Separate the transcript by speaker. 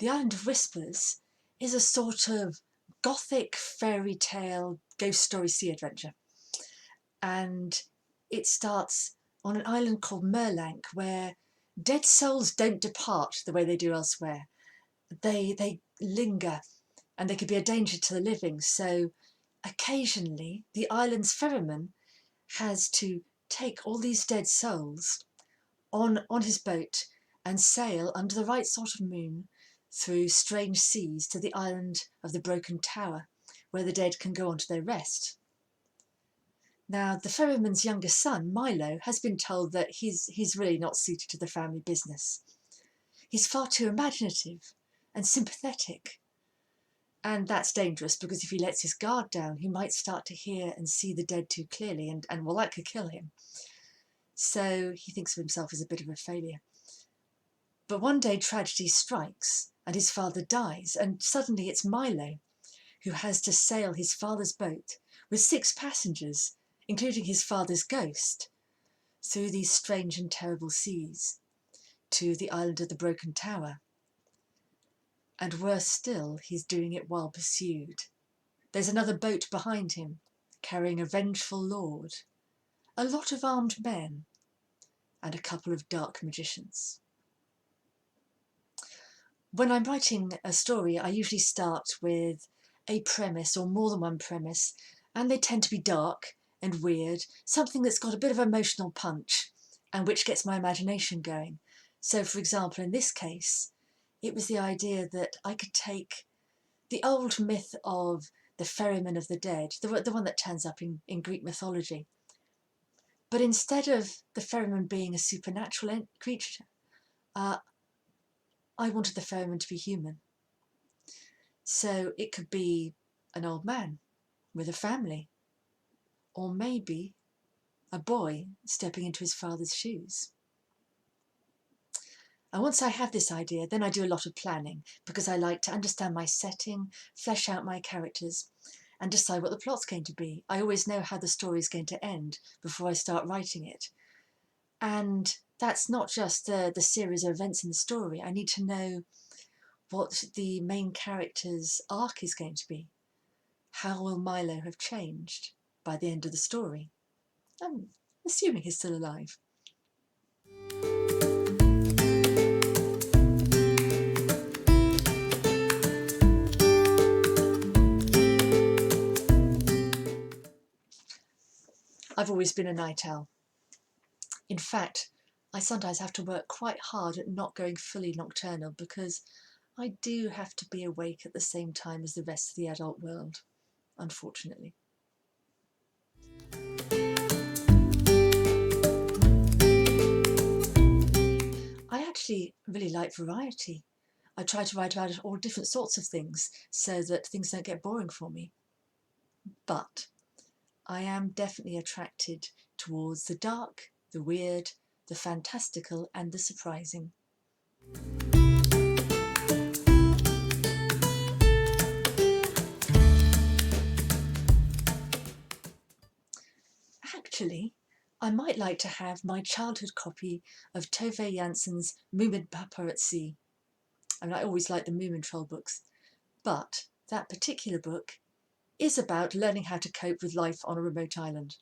Speaker 1: The Island of Whispers is a sort of gothic fairy tale ghost story sea adventure. And it starts on an island called Merlank, where dead souls don't depart the way they do elsewhere. They linger, and they could be a danger to the living. So occasionally the island's ferryman has to take all these dead souls on his boat and sail under the right sort of moon through strange seas to the island of the Broken Tower, where the dead can go on to their rest. Now, the ferryman's younger son, Milo, has been told that he's really not suited to the family business. He's far too imaginative and sympathetic. And that's dangerous, because if he lets his guard down, he might start to hear and see the dead too clearly, and well, that could kill him. So he thinks of himself as a bit of a failure. But one day tragedy strikes and his father dies, and suddenly it's Milo who has to sail his father's boat with 6 passengers, including his father's ghost, through these strange and terrible seas to the island of the Broken Tower. And worse still, he's doing it while pursued. There's another boat behind him, carrying a vengeful lord, a lot of armed men, and a couple of dark magicians. When I'm writing a story, I usually start with a premise or more than one premise, and they tend to be dark and weird, something that's got a bit of emotional punch and which gets my imagination going. So, for example, in this case, it was the idea that I could take the old myth of the ferryman of the dead, the one that turns up in Greek mythology. But instead of the ferryman being a supernatural creature, I wanted the ferryman to be human. So it could be an old man with a family, or maybe a boy stepping into his father's shoes. And once I have this idea, then I do a lot of planning, because I like to understand my setting, flesh out my characters, and decide what the plot's going to be. I always know how the story is going to end before I start writing it. And that's not just the series of events in the story. I need to know what the main character's arc is going to be. How will Milo have changed by the end of the story? I'm assuming he's still alive. I've always been a night owl. In fact, I sometimes have to work quite hard at not going fully nocturnal, because I do have to be awake at the same time as the rest of the adult world, unfortunately. I actually really like variety. I try to write about all different sorts of things so that things don't get boring for me. But I am definitely attracted towards the dark, the weird, the fantastical, and the surprising. Actually, I might like to have my childhood copy of Tove Janssen's Moomin Papa at Sea. I mean, I always liked the Moomin Troll books, but that particular book is about learning how to cope with life on a remote island.